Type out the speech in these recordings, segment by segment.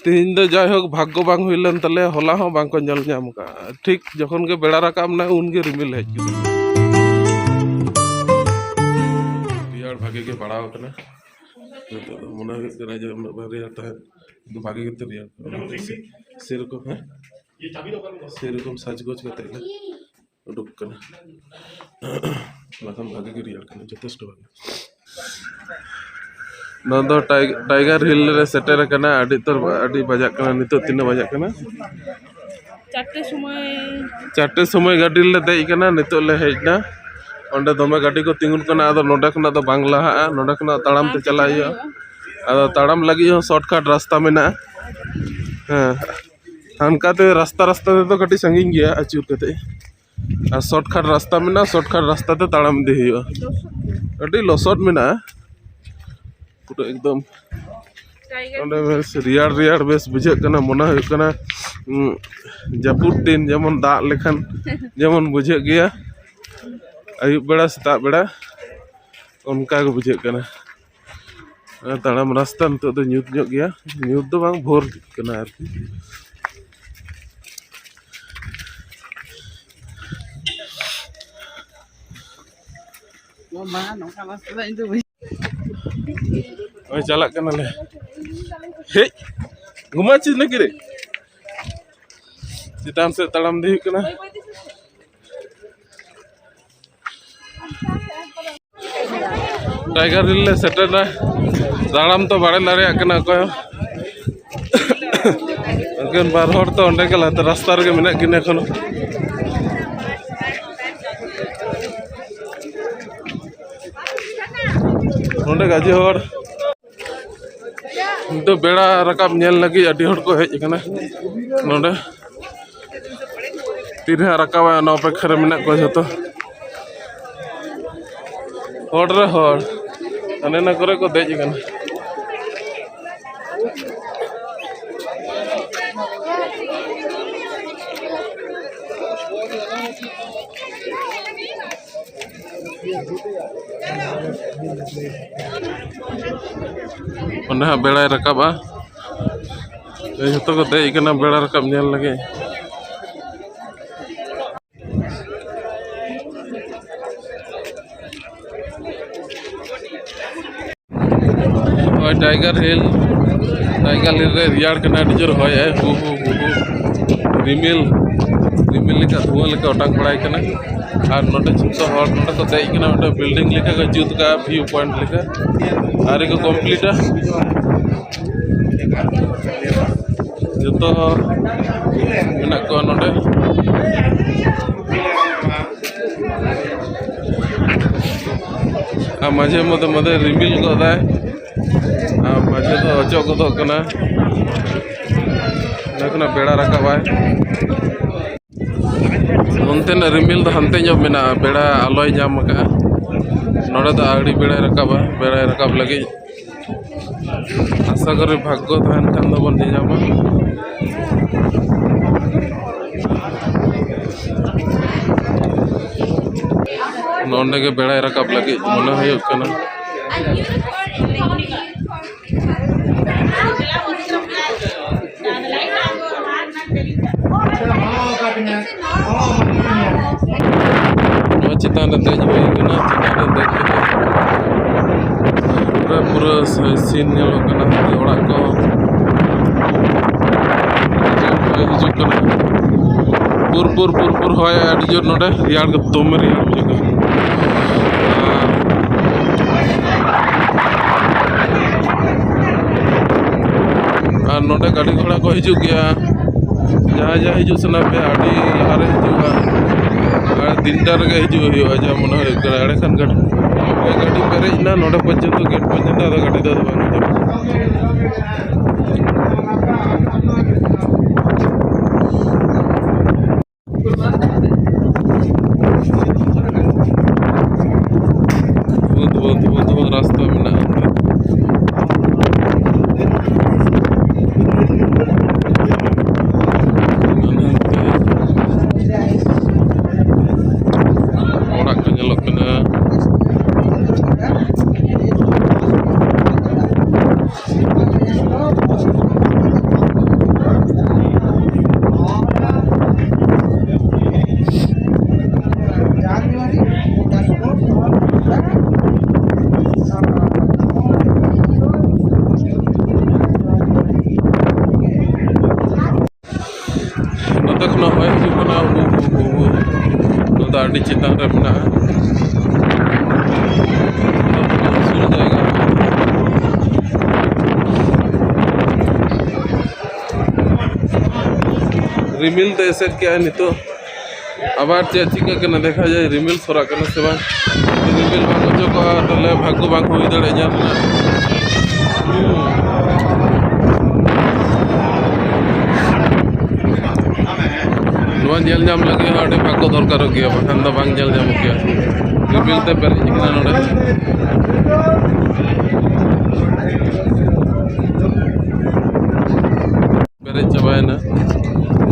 तीन दो जायहोक भाग्य बांग हुईलन तले होला हो बांग को जल नाम का ठीक जखन के बेड़ा राकाब ना उनके रिमिल है रियाड़ भागे के बड़ा होता मना जो बारे आता है तो भागे के रियाड़ सेरकम है सेरकम साजगोज करते हैं उडुक करना बाकन भागे के रियाड़ करना जतेष्ट भागे नंदो टाइगर हिल रे सेटर करना अड़ी बजाक करना नितो तीन बजाक करना चारटे समय गाड़ी ले दे करना नितो ले हेजना ओंडे दमे गाड़ी को तिंगुन करना आदो नोडा खना दो बांग्ला हा नोडा खना ताड़ाम ते चलाय आदो ताड़ाम लगी हो शॉर्टकट रास्ता मेना हां हानकाते रास्ता ते तो कटी संगिंग गया अचूर कते आ शॉर्टकट रास्ता मेना शॉर्टकट रास्ता ते ताड़ाम दे हियो अड़ी लसट मेना पूरा एकदम ओंडे बेस रियाड़ रियाड़ बेस बुझे कना मना हुई कना जापुर दिन जेमन दाग लेखन जेमन बुझे गया अयुब बेड़ा सेता बेड़ा उनका को बुझे कना ताड़ाम रास्ता नितो दो न्यूत ᱧᱚᱜ गया न्यूत दो बांग भोर कना आरकी ओए चलक कना ले हे घुमा चीज न किरे चितान से ताड़ाम दी कना टाइगर हिल ले सेटर ना ताड़ाम तो बाड़े लारे कना को अगन बार हर तो ओंडे के लाते रास्ता रे मेना किने खनो ओंडे गाजी हर तो बेड़ा रकाब नेल लगी अडी हर को हेज कना नोडे तीन रकाबा ना अपेक्षा रे मेना को जतो हर रे हर अने ना करे को देज कना ओंडे बेड़ा रकाबा जतो को देज कना बेड़ा रकाब नेल लगे टाइगर हिल रे रियाड़ कना डिजर होय है हु रिमिल लेका धुआं लेका ओटांग पड़ाय कना और नोटे जुतो हर नोटे को देज कना ओटा बिल्डिंग लेका को जुत का व्यू पॉइंट लेका आरे को कंप्लीटा जुतो मेना को नोटे आ माजे मदे रिमिल को दाय माजे तो अचो को कना नकना बेड़ा रकाबाय उनते न रिमिल तो हंते जो मेना बेड़ा आलोय जाम का नोडे तो आड़ी बेड़ा रकाब लगे आशा करे भाग्य तहन खान दो बन जामा नोंडे के बेड़ा रकाब लगे मना हुई कना चितान देज हुई कना चितान देज पूरा सीन नेलो कना ओड़ा को हिजु कना पुर होय अडी जोर नोडे रियाड़ को दम रियाड़ बुझे और नोडे गाड़ी घोड़ा को हिजु गया जहाँ हिजु सना पे अड़ी लहारे हिजुआ तीनटा रे हिजु हुआ जा मन एड़े खान गाड़ी पेरेज ना नोडे पर्यंत गेट पर्यंत आदो गाड़ी दो बांग बहुत रास्ता मेना kena adi citang re mena usul jayga रिमिल तो ऐसे क्या है नहीं तो आबार चेक चिका कना देखा जाए रिमिल सोरा कना से बांग रिमिल बांग जो को तले भाग्य बांग हुई दड़े जा नुआ जेल जाम लगे हाडे भाग्य दरकार गया बखान दा बांग जेल जाम गया रिमिल ते पेरे चिकना नोडे पेरे चबाय ना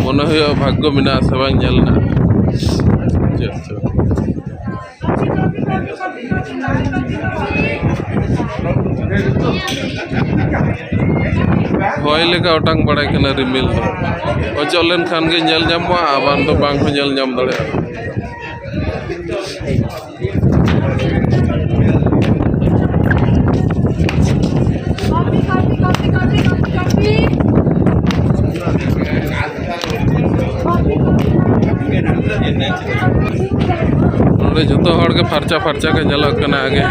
मन हुआ भाग्य मिना से बांग जेल ना हॉय लेका ओटांग बड़ाय कना रिमिल ओ चलेन खान गे जेल जामवा आबान तो बांग हो जेल जाम दड़े जो हर के फर्चा फर्चा के जल आगे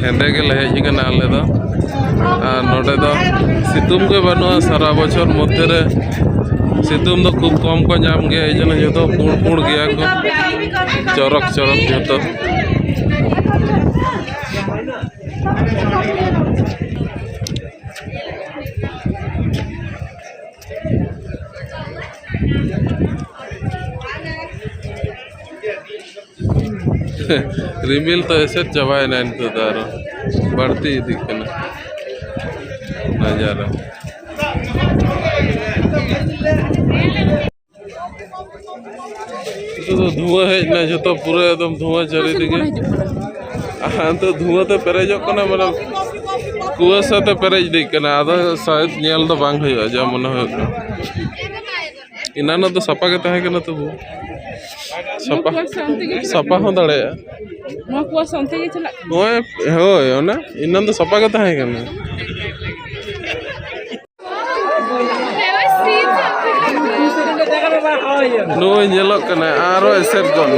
हेंदे के लहेज के आले दो नोडे दो सितुम के बनुआ सारा बचर मध्य रे सितुम दो खूब कम को नाम गया जन जो पुण पुण गया को चरक चरक जो रिमिल तो ऐसे चबाए ना इनको दारो बढ़ती दिखना नजारा तो धुआं है ना जो तो पूरा एकदम धुआं चली दिखे हाँ तो धुआं तो पेरेजो कना मतलब कुआसा तो पेरेज दिखना आधा शायद नियल तो बांग हुआ जा मन हो इना तो सपा के तहे कना तो सपा हो दड़े होय ना इन तो सपा के तहे कना no ñelok kana aro eser gon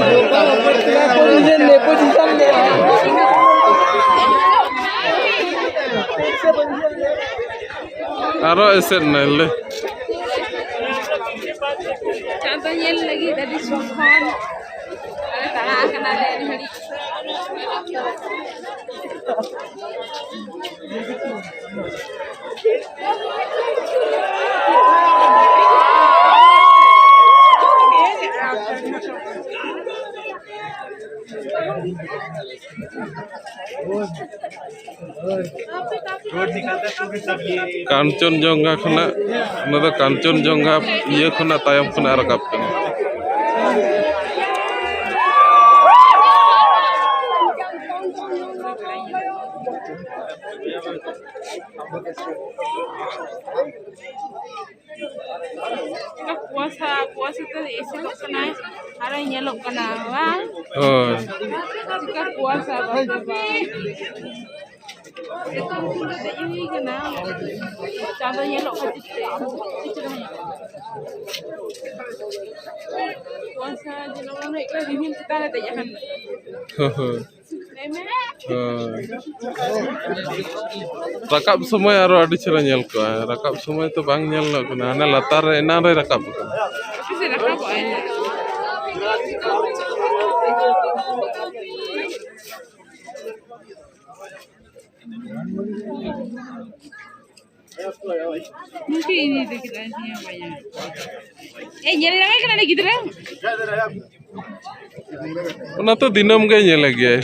aro eser nale Contoh nyel lagi dari sohon ada tanah kena dari hari Kanchenjunga खना नदा कांचनजंगा ये खना तायम खना रकाब कना puasa itu isi kena ada nyelok kena bang jika puasa bang itu udah ini kena contoh nyelok puasa jelang mereka dimin kita ada jangan rakab semua aro adi chera nyel ko rakab semua to bang nyel no kana hana latar re enan re rakab bisa rakab aja mungkin ini deh kita isinya banyak nyel lagi kena gitu lah ona to dinam ge nyel ge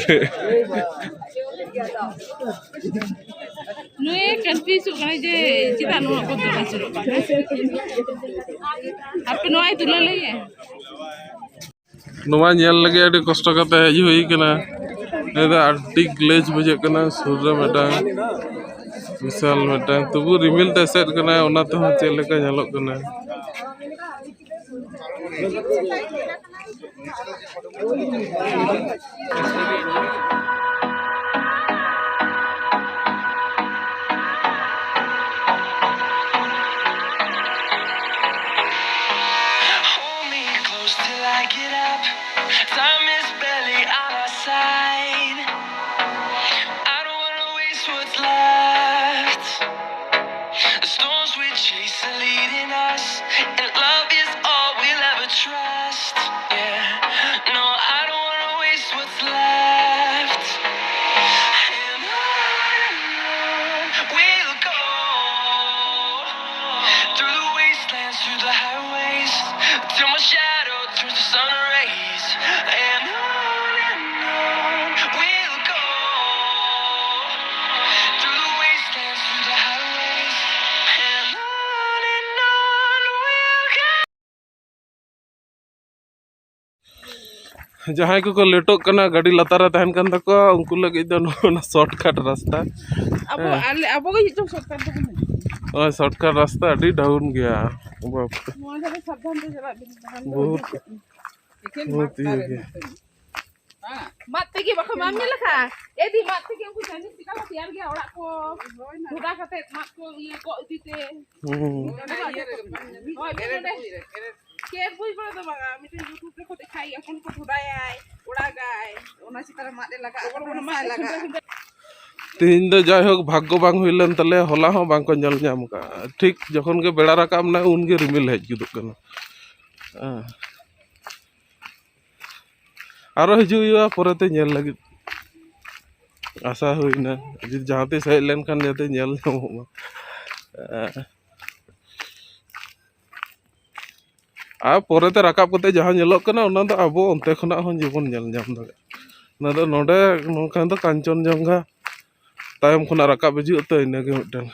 Nue confuse karena je kita nu aku tu masuk kan. Apa nu ay tulah lagi ya? नुआ nyel lagi adi kosto kate heju hui kana eda adi glitch buje kana surra metang misal metang tubu rimil te set kana ona to chel leka nyelok kana Hold me close. through the wastelands, through the highways, till my shadow turns to sun rays, and on we'll go. Through the wastelands, through the highways, and on we'll go. जहाँ को लेटो कना गाड़ी लतारा तहन कन तको उनको लगे दो शॉर्टकट रास्ता Abo ale abo ko itu shortcut to kena. और शॉर्टकट रास्ता अभी डाउन गया बाप रे, Mau jadi sabdan to jalan बहुत बहुत ही हो गया mat tegi baka mami lah ka. Edi mat tegi aku janji sika ko tiar gya orak ko. Sudah kate mat ko iye ko dite. Oh, bener deh. Ke bui pada to baga miten YouTube re ko dikhai akon ko thudai oda gai. Ona sikara mat de laga. Ona mat laga. तीन दो जाय होक भाग्य बांग हुइलन तले होला हो बांग को जल जाम का ठीक जखन के बेड़ा राकाम ना उनगे रिमिल हेज गुदुक कना आरो हिजुआ परते नेल लगी आशा हुइना जि जहाते सहे लेन खान जाते नेल ᱧᱟᱢᱚᱜ आ परते राकाब कते जहां नेलक कना ओना दो आबो ओनते खना होन जीवन नेल ᱧᱟᱢ दागे ना दो नोडे नोखान दो कांचनजंगा तायम खुना राकाब हिजुत तो इनागे मिटन